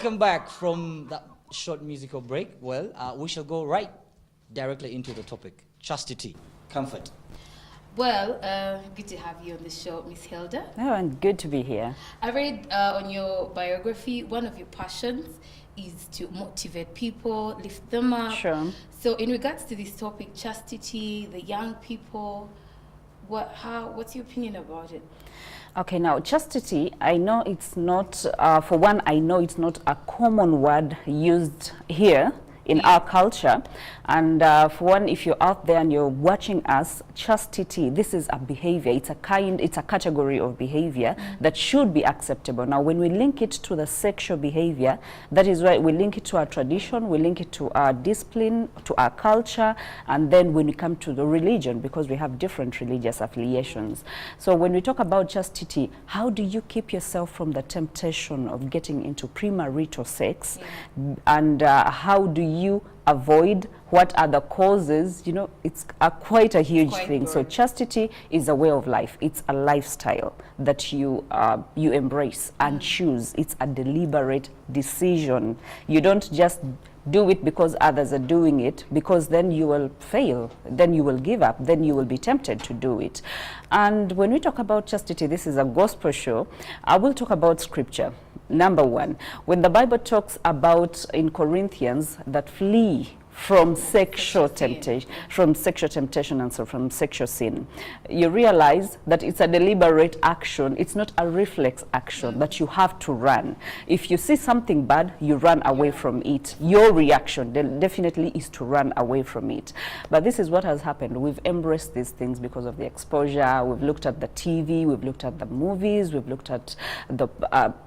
Welcome back from that short musical break. Well, we shall go right directly into the topic, chastity, comfort. Well, good to have you on the show, Miss Hilda. Oh, and good to be here. I read on your biography, one of your passions is to motivate people, lift them up. Sure. So in regards to this topic, chastity, the young people, what's your opinion about it? Okay, now chastity, I know it's not, for one, I know it's not a common word used here in our culture. And for one, if you're out there and you're watching us, chastity, this is a behavior. It's a category of behavior that should be acceptable. Now, when we link it to the sexual behavior, that is why we link it to our tradition, we link it to our discipline, to our culture, and then when we come to the religion, because we have different religious affiliations. So when we talk about chastity, how do you keep yourself from the temptation of getting into premarital sex? And how do you avoid, what are the causes? You know, it's quite a huge thing. So chastity is a way of life. It's a lifestyle that you embrace and choose. It's a deliberate decision. You don't just do it because others are doing it, because then you will fail, then you will give up, then you will be tempted to do it. And when we talk about chastity, this is a gospel show, I will talk about scripture. Number one, when the Bible talks about in Corinthians that flee from sexual temptation, and so from sexual sin, you realize that it's a deliberate action. It's not a reflex action that you have to run. If you see something bad, you run away from it. Your reaction definitely is to run away from it. But this is what has happened. We've embraced these things because of the exposure. We've looked at the TV, we've looked at the movies, we've looked at the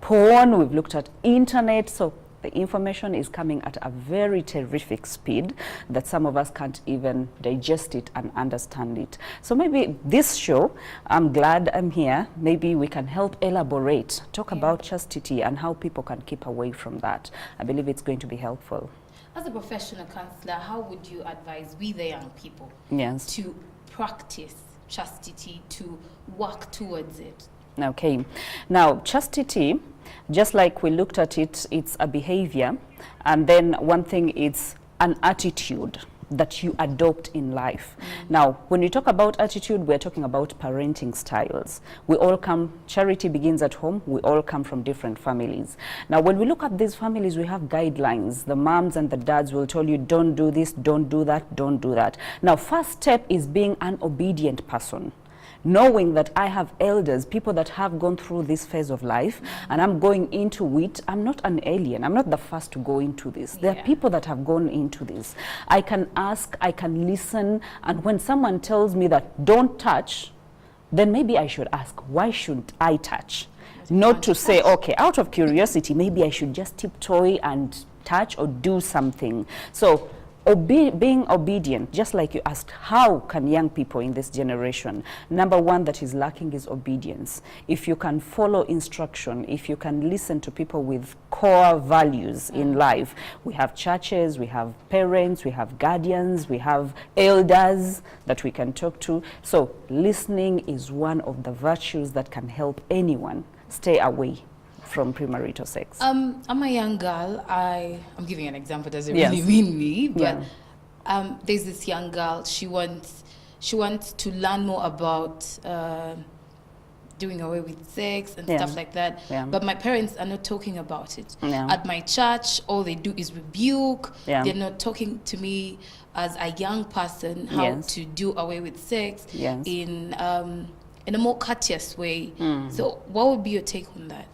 porn, we've looked at internet. So the information is coming at a very terrific speed that some of us can't even digest it and understand it. So maybe this show, I'm glad I'm here, maybe we can help elaborate, talk about chastity and how people can keep away from that. I believe it's going to be helpful. As a professional counselor, how would you advise we the young people to practice chastity, to work towards it? Okay, now chastity, just like we looked at it, it's a behavior, and then one thing is an attitude that you adopt in life. Now, when we talk about attitude, we're talking about parenting styles. We all come, charity begins at home, we all come from different families. Now, when we look at these families, we have guidelines. The moms and the dads will tell you, don't do this, don't do that, don't do that. Now, first step is being an obedient person. Knowing that I have elders, people that have gone through this phase of life, and I'm going into it. I'm not an alien. I'm not the first to go into this. There are people that have gone into this. I can ask, I can listen, and when someone tells me that don't touch, then maybe I should ask, why shouldn't I touch? Not to say, okay, out of curiosity, maybe I should just tiptoe and touch or do something. So being obedient, just like you asked, how can young people in this generation, number one that is lacking is obedience. If you can follow instruction, if you can listen to people with core values in life, we have churches, we have parents, we have guardians, we have elders that we can talk to. So listening is one of the virtues that can help anyone stay away from premarital sex. I'm a young girl. I'm giving an example, doesn't really mean me, but there's this young girl. She wants to learn more about doing away with sex and stuff like that. But my parents are not talking about it. At my church, all they do is rebuke. They're not talking to me as a young person how to do away with sex in a more courteous way. So what would be your take on that?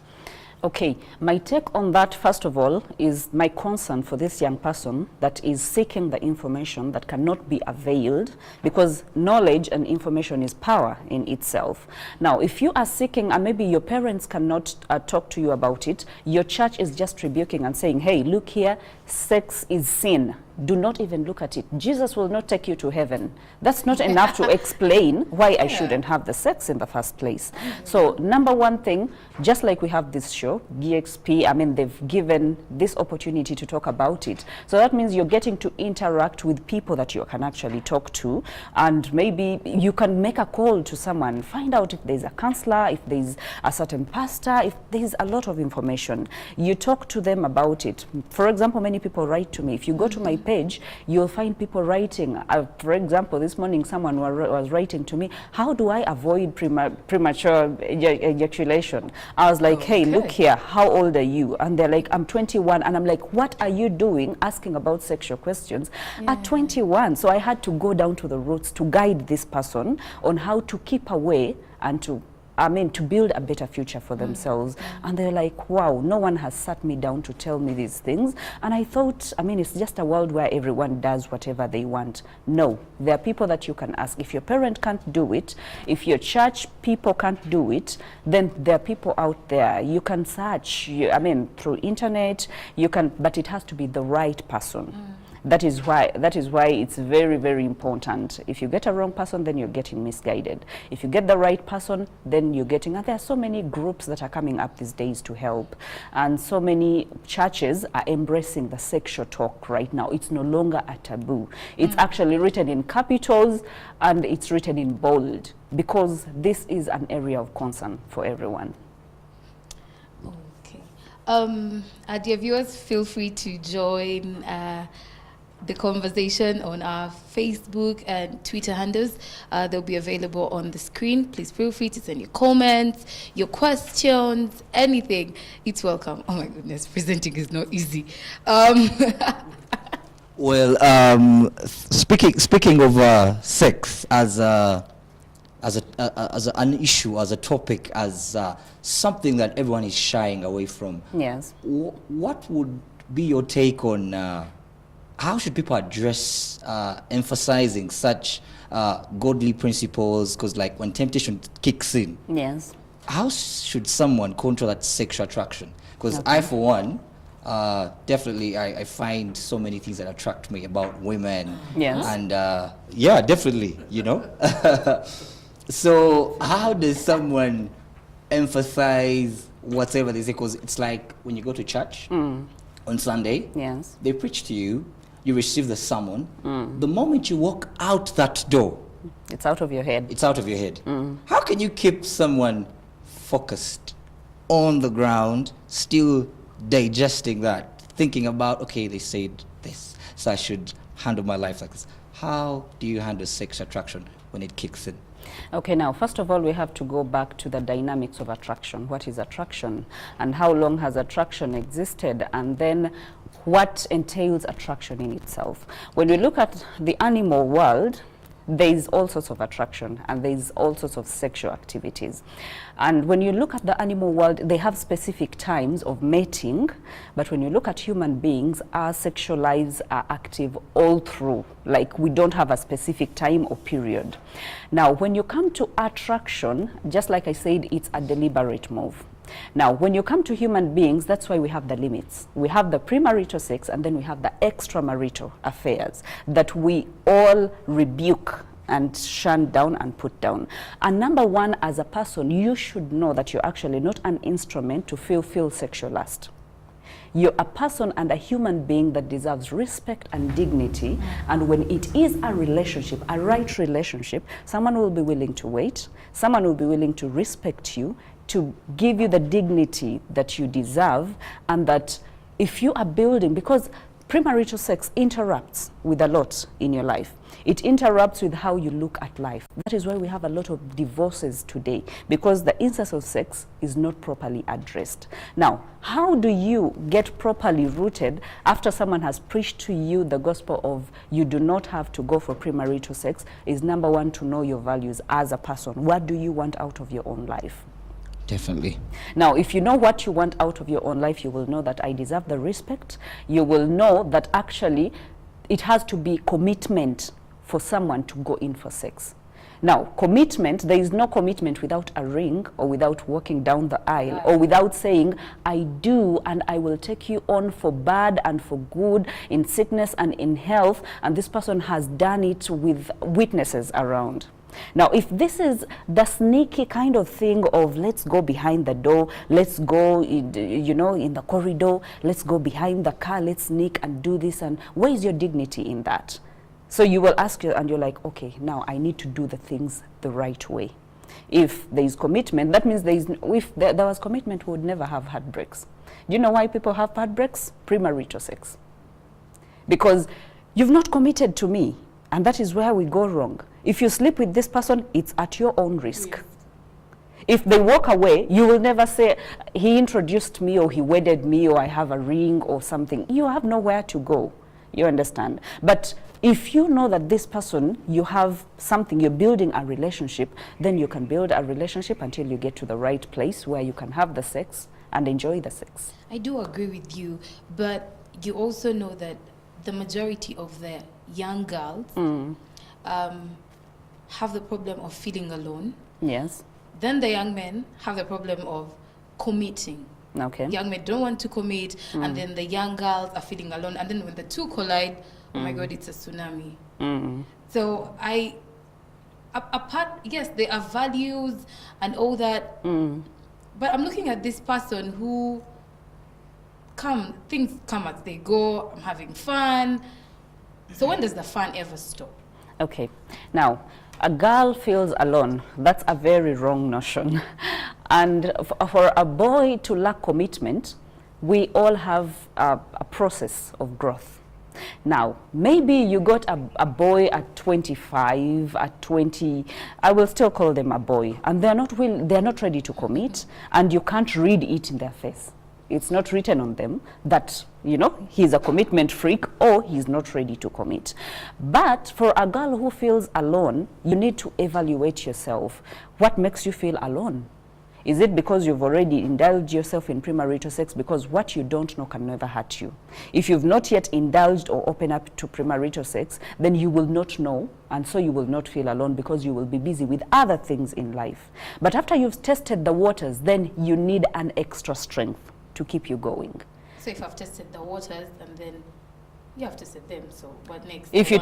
Okay, my take on that, first of all, is my concern for this young person that is seeking the information that cannot be availed, because knowledge and information is power in itself. Now, if you are seeking, and maybe your parents cannot talk to you about it, your church is just rebuking and saying, hey, look here, sex is sin. do not even look at it. Jesus will not take you to heaven. That's not enough to explain why I shouldn't have the sex in the first place. So number one thing, just like we have this show, GXP, I mean, they've given this opportunity to talk about it. So that means you're getting to interact with people that you can actually talk to, and maybe you can make a call to someone, find out if there's a counselor, if there's a certain pastor, if there's a lot of information. You talk to them about it. For example, many people write to me. If you go to my page, you'll find people writing. For example, this morning someone was writing to me, how do I avoid premature ejaculation? I was like, hey, look here, how old are you? And they're like, I'm 21. And I'm like, what are you doing asking about sexual questions at 21? So I had to go down to the roots to guide this person on how to keep away and to build a better future for themselves. And they're like, wow, no one has sat me down to tell me these things. And I thought, it's just a world where everyone does whatever they want. No, there are people that you can ask. If your parent can't do it, if your church people can't do it, then there are people out there. You can search, through internet, you can, but it has to be the right person. That is why it's very, very important. If you get a wrong person, then you're getting misguided. If you get the right person, then you're getting, and there are so many groups that are coming up these days to help. And so many churches are embracing the sexual talk right now. It's no longer a taboo. It's actually written in capitals and it's written in bold, because this is an area of concern for everyone. Okay. Dear viewers, feel free to join the conversation on our Facebook and Twitter handles. They'll be available on the screen. Please feel free to send your comments, your questions, anything. It's welcome. Oh my goodness, presenting is not easy. Well, speaking of sex as an issue, as a topic, as something that everyone is shying away from. Yes. What would be your take on how should people address emphasizing such godly principles? Because like when temptation kicks in, yes, how should someone control that sexual attraction? Because I, for one, definitely I find so many things that attract me about women. Yes. And yeah, definitely, So how does someone emphasize whatever they say? Because it's like when you go to church on Sunday, yes, they preach to you, you receive the sermon. The moment you walk out that door, it's out of your head. It's out of your head. How can you keep someone focused on the ground, still digesting that, thinking about, okay, they said this, so I should handle my life like this? How do you handle sex attraction when it kicks in? Okay, now, first of all, we have to go back to the dynamics of attraction. What is attraction? And how long has attraction existed? And then what entails attraction in itself? When we look at the animal world, there is all sorts of attraction and there is all sorts of sexual activities. And when you look at the animal world, they have specific times of mating, but when you look at human beings, our sexual lives are active all through. Like, we don't have a specific time or period. Now, when you come to attraction, just like I said, it's a deliberate move. Now, when you come to human beings, that's why we have the limits. We have the premarital sex, and then we have the extramarital affairs that we all rebuke and shun down and put down. And number one, as a person, you should know that you're actually not an instrument to fulfill sexual lust. You're a person and a human being that deserves respect and dignity. And when it is a relationship, a right relationship, someone will be willing to wait. Someone will be willing to respect you, to give you the dignity that you deserve. And that if you are building, because premarital sex interrupts with a lot in your life. It interrupts with how you look at life. That is why we have a lot of divorces today, because the incest of sex is not properly addressed. Now, how do you get properly rooted after someone has preached to you the gospel of you do not have to go for premarital sex? Is number one, to know your values as a person. What do you want out of your own life? Definitely. Now, if you know what you want out of your own life, you will know that I deserve the respect. You will know that actually it has to be commitment for someone to go in for sex. Now, commitment, there is no commitment without a ring or without walking down the aisle or without saying, I do and I will take you on for bad and for good, in sickness and in health, and this person has done it with witnesses around. Now, if this is the sneaky kind of thing of let's go behind the door, let's go, in the corridor, let's go behind the car, let's sneak and do this, and where is your dignity in that? So you will ask, and you're like, okay, now I need to do the things the right way. If there is commitment, that means if there was commitment, we would never have heartbreaks. Do you know why people have heartbreaks? Premarital sex. Because you've not committed to me, and that is where we go wrong. If you sleep with this person, it's at your own risk. Yes. If they walk away, you will never say, he introduced me, or he wedded me, or I have a ring or something. You have nowhere to go. You understand? But if you know that this person, you have something, you're building a relationship, then you can build a relationship until you get to the right place where you can have the sex and enjoy the sex. I do agree with you, but you also know that the majority of the young girls have the problem of feeling alone. Yes. Then the young men have the problem of committing. Okay. Young men don't want to commit, and then the young girls are feeling alone, and then when the two collide, oh my God, it's a tsunami. So apart, yes, there are values and all that, but I'm looking at this person who things come as they go, I'm having fun. So when does the fun ever stop? Okay, now, a girl feels alone. That's a very wrong notion. And for a boy to lack commitment, we all have a process of growth. Now, maybe you got a boy at 25, at 20, I will still call them a boy, and they're not ready to commit, and you can't read it in their face. It's not written on them that, he's a commitment freak or he's not ready to commit. But for a girl who feels alone, you need to evaluate yourself. What makes you feel alone? Is it because you've already indulged yourself in premarital sex? Because what you don't know can never hurt you. If you've not yet indulged or opened up to premarital sex, then you will not know, and so you will not feel alone because you will be busy with other things in life. But after you've tested the waters, then you need an extra strength to keep you going. So if I've tested the waters, and then you have to set them, so what next? If you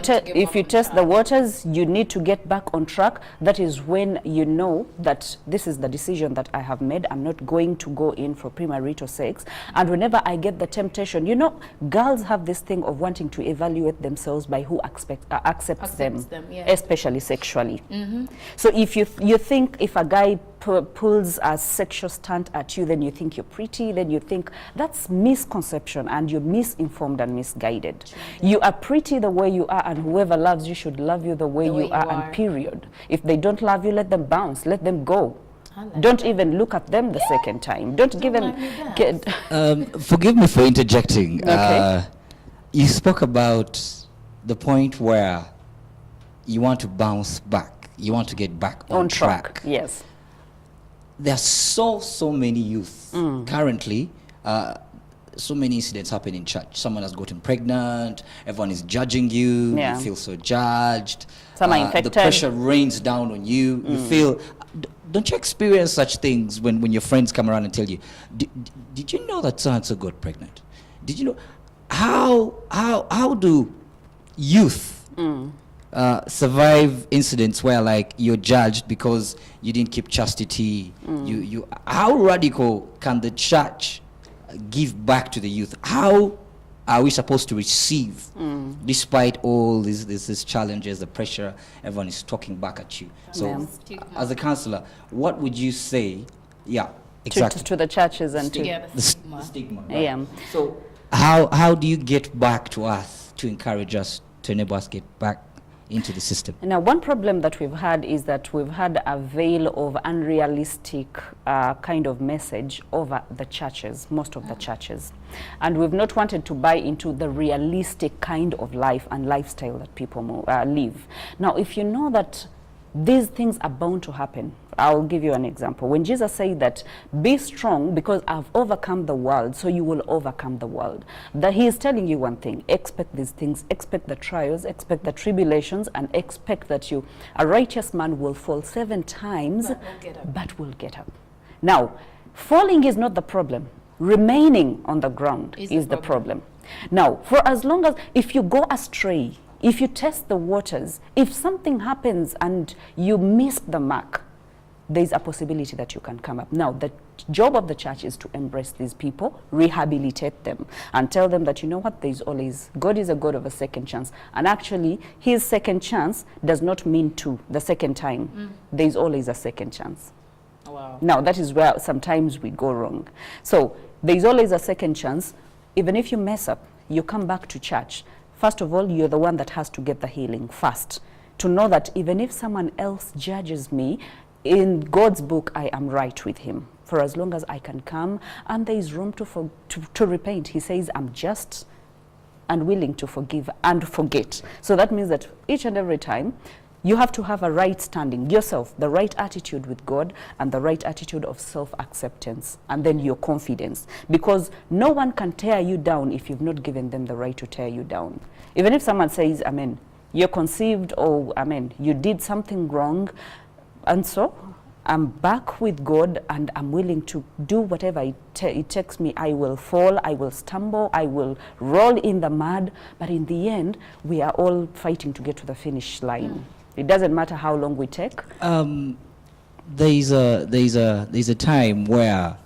test the waters, you need to get back on track. That is when you know that this is the decision that I have made. I'm not going to go in for premarital sex. And whenever I get the temptation, girls have this thing of wanting to evaluate themselves by who accepts them, yeah. Especially sexually. So if you think if a guy pulls a sexual stunt at you, then you think you're pretty, then you think that's misconception, and you're misinformed and misguided. You are pretty the way you are, and whoever loves you should love you the way you are, and period. If they don't love you, let them bounce, let them go. Don't even look at them the second time. Don't give them... Forgive me for interjecting. Okay. You spoke about the point where you want to bounce back. You want to get back on track. Yes. There are so many youth currently. So many incidents happen in church. Someone has gotten pregnant. Everyone is judging you. Yeah. You feel so judged. Some are infected. The pressure rains down on you. You feel. Don't you experience such things when your friends come around and tell you, "Did you know that so-and-so got pregnant? Did you know?" How do youth survive incidents where you're judged because you didn't keep chastity? How radical can the church give back to the youth? How are we supposed to receive despite all these challenges, the pressure, everyone is talking back at you? So as a counselor, what would you say? Yeah, exactly. To the churches and the stigma. Right? Yeah. So how do you get back to us to encourage us, to enable us get back into the system? Now, one problem that we've had is that we've had a veil of unrealistic kind of message over the churches, most of the churches. And we've not wanted to buy into the realistic kind of life and lifestyle that people live. Now, if you know that these things are bound to happen. I'll give you an example. When Jesus said that, be strong because I've overcome the world, so you will overcome the world. That he is telling you one thing, expect these things, expect the trials, expect the tribulations, and expect that a righteous man will fall 7 times, but will get up. Now, falling is not the problem. Remaining on the ground is the problem. Now, for as long as, if you go astray, if you test the waters, if something happens and you miss the mark, there's a possibility that you can come up. Now, the job of the church is to embrace these people, rehabilitate them, and tell them that, you know what, there's always, God is a God of a second chance. And actually, his second chance does not mean the second time. There's always a second chance. Wow. Now, that is where sometimes we go wrong. So, there's always a second chance. Even if you mess up, you come back to church. First of all, you're the one that has to get the healing first. To know that even if someone else judges me, in God's book, I am right with him. For as long as I can come and there is room to repent. He says, I'm just and willing to forgive and forget. So that means that each and every time, you have to have a right standing yourself, the right attitude with God and the right attitude of self-acceptance, and then your confidence. Because no one can tear you down if you've not given them the right to tear you down. Even if someone says, amen, you're conceived, or amen, you did something wrong, and so I'm back with God and I'm willing to do whatever it takes me. I will fall, I will stumble, I will roll in the mud, but in the end, we are all fighting to get to the finish line. It doesn't matter how long we take. There's a time where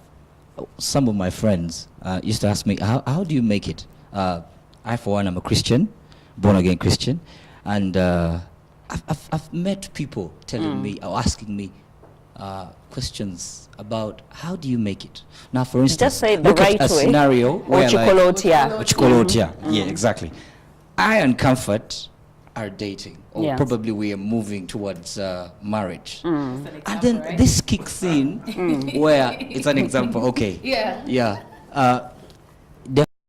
some of my friends used to ask me, how do you make it? I, for one, am a Christian, born again Christian, and I've met people telling me or asking me questions about how do you make it. Now, for instance, just say the look right at a way. scenario where Ochokolotia. yeah, exactly. I and Comfort are dating, or probably we are moving towards marriage. Example, And then right? this kicks in where it's an example. Okay. Yeah. Yeah.